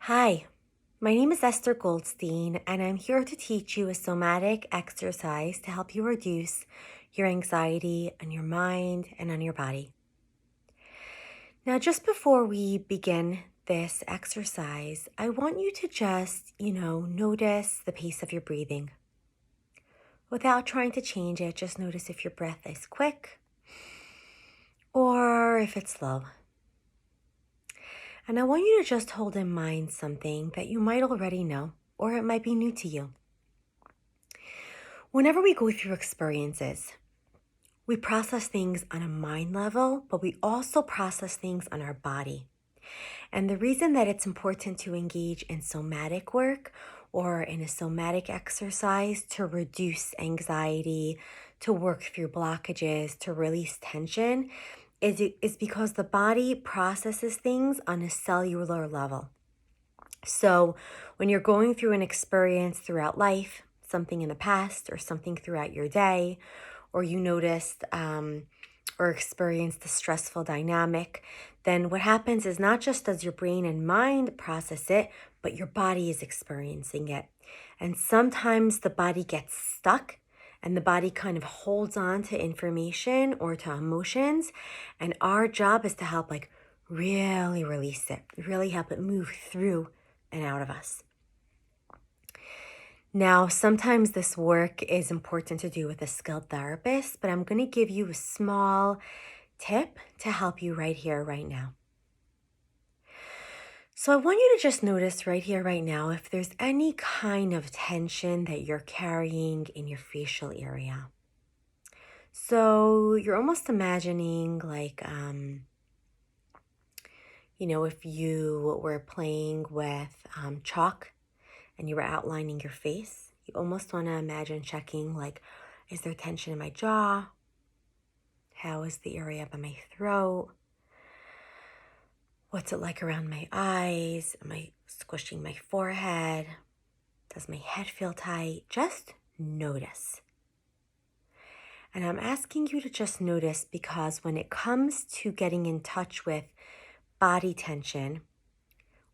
Hi, my name is Esther Goldstein, and I'm here to teach you a somatic exercise to help you reduce your anxiety on your mind and on your body. Now, just before we begin this exercise, I want you to just, notice the pace of your breathing. Without trying to change it, just notice if your breath is quick or if it's slow. And I want you to just hold in mind something that you might already know, or it might be new to you. Whenever we go through experiences, we process things on a mind level, but we also process things on our body. And the reason that it's important to engage in somatic work or in a somatic exercise to reduce anxiety, to work through blockages, to release tension, is because the body processes things on a cellular level. So when you're going through an experience throughout life, something in the past or something throughout your day, or you noticed or experienced a stressful dynamic, then what happens is not just does your brain and mind process it, but your body is experiencing it. And sometimes the body gets stuck and the body kind of holds on to information or to emotions. And our job is to help really release it, really help it move through and out of us. Now, sometimes this work is important to do with a skilled therapist, but I'm going to give you a small tip to help you right here, right now. So I want you to just notice right here, right now, if there's any kind of tension that you're carrying in your facial area. So you're almost imagining if you were playing with chalk and you were outlining your face, you almost want to imagine checking is there tension in my jaw? How is the area by my throat? What's it like around my eyes? Am I squishing my forehead? Does my head feel tight? Just notice. And I'm asking you to just notice because when it comes to getting in touch with body tension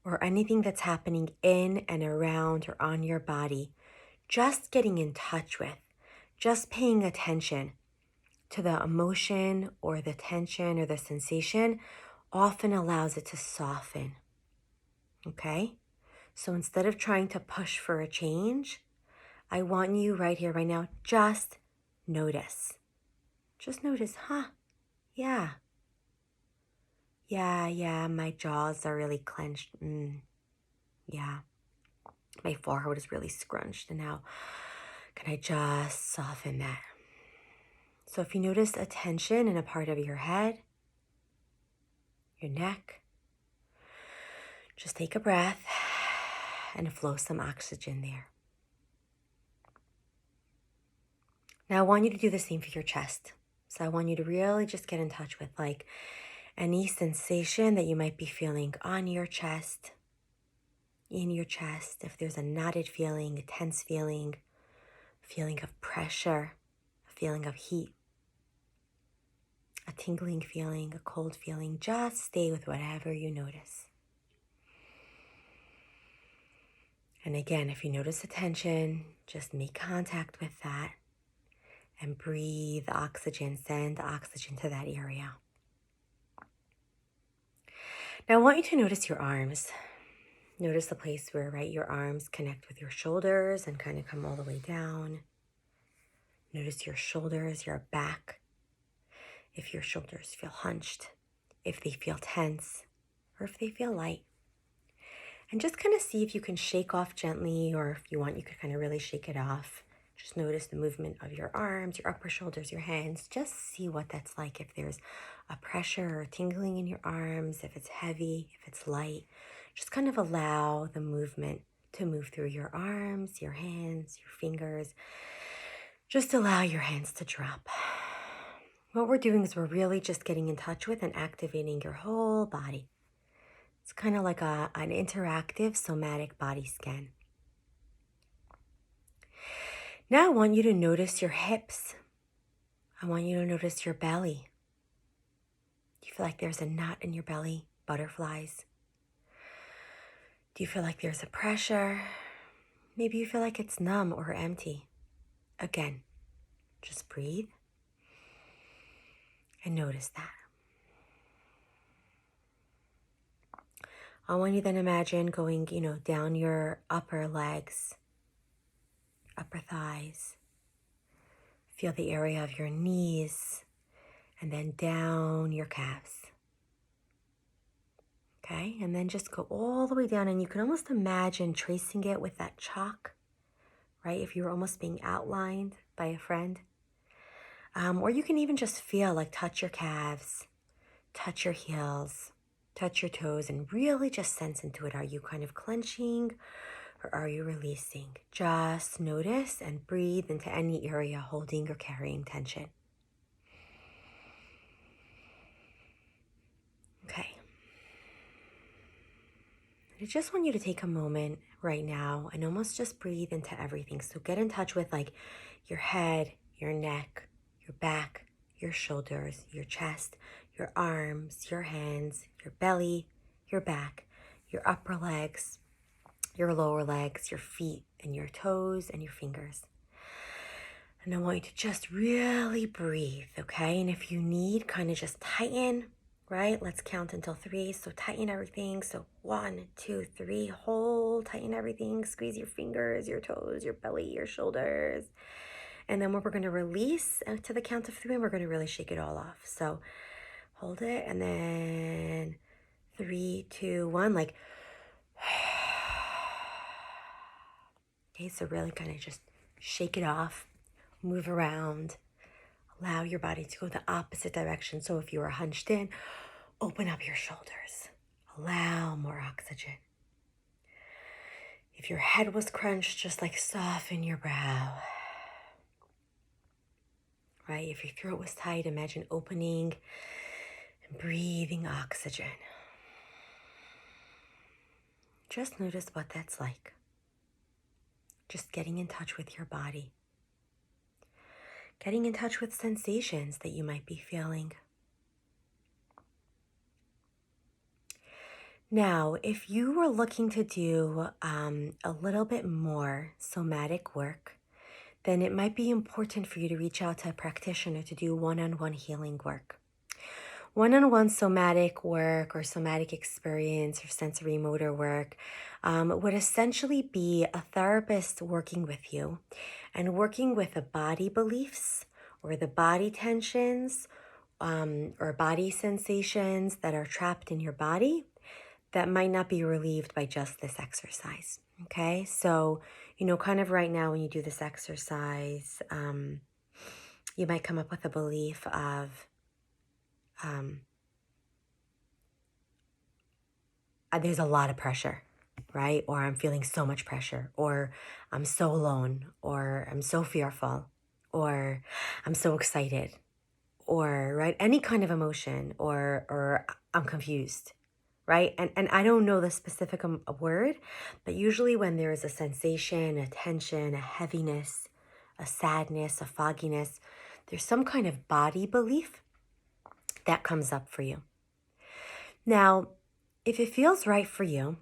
or anything that's happening in and around or on your body, just getting in touch with, just paying attention to the emotion or the tension or the sensation often allows it to soften. Okay? So instead of trying to push for a change, I want you right here, right now, just notice. Just notice, yeah. Yeah, my jaws are really clenched. Yeah. My forehead is really scrunched. And now, can I just soften that? So if you notice a tension in a part of your head, your neck, just take a breath and flow some oxygen there. Now I want you to do the same for your chest. So I want you to really just get in touch with any sensation that you might be feeling on your chest, in your chest. If there's a knotted feeling, a tense feeling, a feeling of pressure, a feeling of heat, a tingling feeling, a cold feeling, just stay with whatever you notice. And again, if you notice a tension, just make contact with that and breathe oxygen, send oxygen to that area. Now I want you to notice your arms. Notice the place where, your arms connect with your shoulders and kind of come all the way down. Notice your shoulders, your back. If your shoulders feel hunched, if they feel tense, or if they feel light. And just kind of see if you can shake off gently, or if you want, you could kind of really shake it off. Just notice the movement of your arms, your upper shoulders, your hands. Just see what that's like. If there's a pressure or tingling in your arms, if it's heavy, if it's light. Just kind of allow the movement to move through your arms, your hands, your fingers. Just allow your hands to drop. What we're doing is we're really just getting in touch with and activating your whole body. It's kind of like an interactive somatic body scan. Now I want you to notice your hips. I want you to notice your belly. Do you feel like there's a knot in your belly? Butterflies? Do you feel like there's a pressure? Maybe you feel like it's numb or empty. Again, just breathe and notice that. I want you then imagine going, down your upper legs, upper thighs. Feel the area of your knees and then down your calves. Okay, and then just go all the way down, and you can almost imagine tracing it with that chalk, right? If you were almost being outlined by a friend. Or you can even just feel like touch your calves, touch your heels, touch your toes, and really just sense into it. Are you kind of clenching or are you releasing? Just notice and breathe into any area holding or carrying tension. Okay. I just want you to take a moment right now and almost just breathe into everything. So get in touch with like your head, your neck, your back, your shoulders, your chest, your arms, your hands, your belly, your back, your upper legs, your lower legs, your feet, and your toes and your fingers. And I want you to just really breathe, okay? And if you need, kind of just tighten, right? Let's count until 3. So tighten everything. So 1, 2, 3, hold, tighten everything. Squeeze your fingers, your toes, your belly, your shoulders. And then we're going to release to the count of 3, and we're going to really shake it all off. So hold it, and then 3, 2, 1, like, okay, so really kind of just shake it off, move around. Allow your body to go the opposite direction. So if you are hunched in, open up your shoulders. Allow more oxygen. If your head was crunched, just like soften your brow. Right? If your throat was tight, imagine opening and breathing oxygen. Just notice what that's like. Just getting in touch with your body. Getting in touch with sensations that you might be feeling. Now, if you were looking to do a little bit more somatic work, then it might be important for you to reach out to a practitioner to do one-on-one healing work. One-on-one somatic work or somatic experience or sensory motor work would essentially be a therapist working with you and working with the body beliefs or the body tensions or body sensations that are trapped in your body that might not be relieved by just this exercise. Okay, so, kind of right now when you do this exercise, you might come up with a belief of, there's a lot of pressure, right? Or I'm feeling so much pressure, or I'm so alone, or I'm so fearful, or I'm so excited, or, right, any kind of emotion, or I'm confused. Right? And I don't know the specific word, but usually when there is a sensation, a tension, a heaviness, a sadness, a fogginess, there's some kind of body belief that comes up for you. Now, if it feels right for you,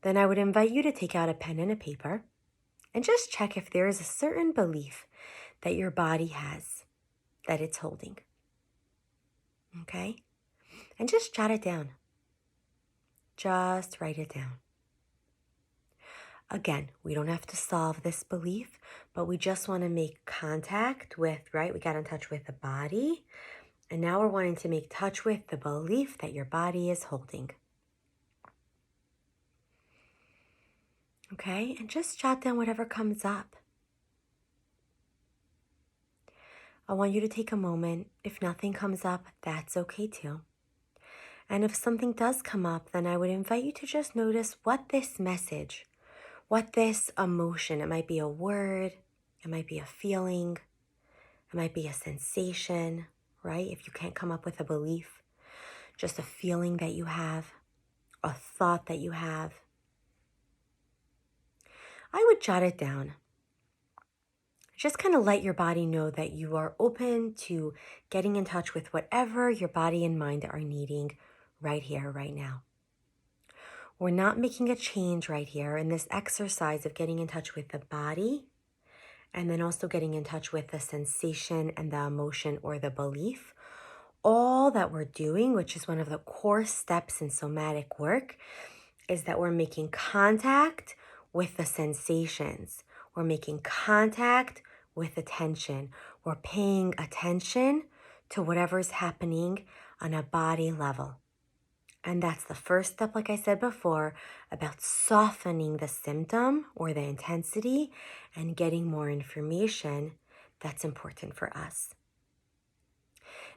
then I would invite you to take out a pen and a paper and just check if there is a certain belief that your body has that it's holding. Okay? And just jot it down. Just write it down. Again, we don't have to solve this belief, but we just want to make contact with, right? We got in touch with the body, and now we're wanting to make touch with the belief that your body is holding. Okay, and just jot down whatever comes up. I want you to take a moment. If nothing comes up, that's okay too. And if something does come up, then I would invite you to just notice what this message, what this emotion, it might be a word, it might be a feeling, it might be a sensation, right? If you can't come up with a belief, just a feeling that you have, a thought that you have, I would jot it down. Just kind of let your body know that you are open to getting in touch with whatever your body and mind are needing right here, right now. We're not making a change right here in this exercise of getting in touch with the body and then also getting in touch with the sensation and the emotion or the belief. All that we're doing, which is one of the core steps in somatic work, is that we're making contact with the sensations. We're making contact with attention. We're paying attention to whatever's happening on a body level. And that's the first step, like I said before, about softening the symptom or the intensity and getting more information that's important for us.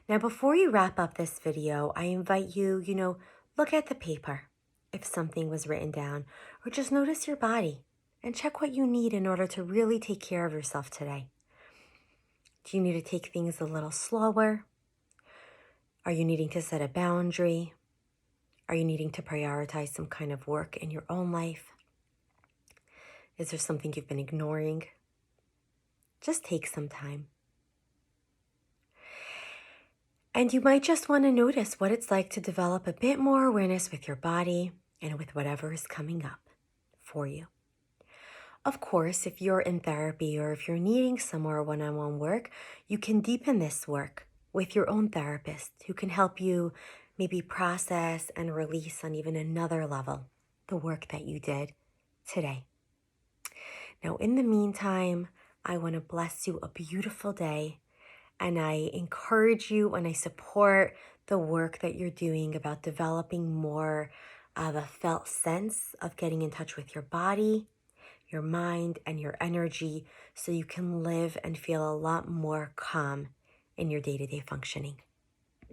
Now, before you wrap up this video, I invite you, look at the paper if something was written down, or just notice your body and check what you need in order to really take care of yourself today. Do you need to take things a little slower? Are you needing to set a boundary? Are you needing to prioritize some kind of work in your own life? Is there something you've been ignoring? Just take some time. And you might just want to notice what it's like to develop a bit more awareness with your body and with whatever is coming up for you. Of course, if you're in therapy or if you're needing some more one-on-one work, you can deepen this work with your own therapist who can help you maybe process and release on even another level the work that you did today. Now, in the meantime, I want to bless you a beautiful day, and I encourage you and I support the work that you're doing about developing more of a felt sense of getting in touch with your body, your mind, and your energy so you can live and feel a lot more calm in your day-to-day functioning.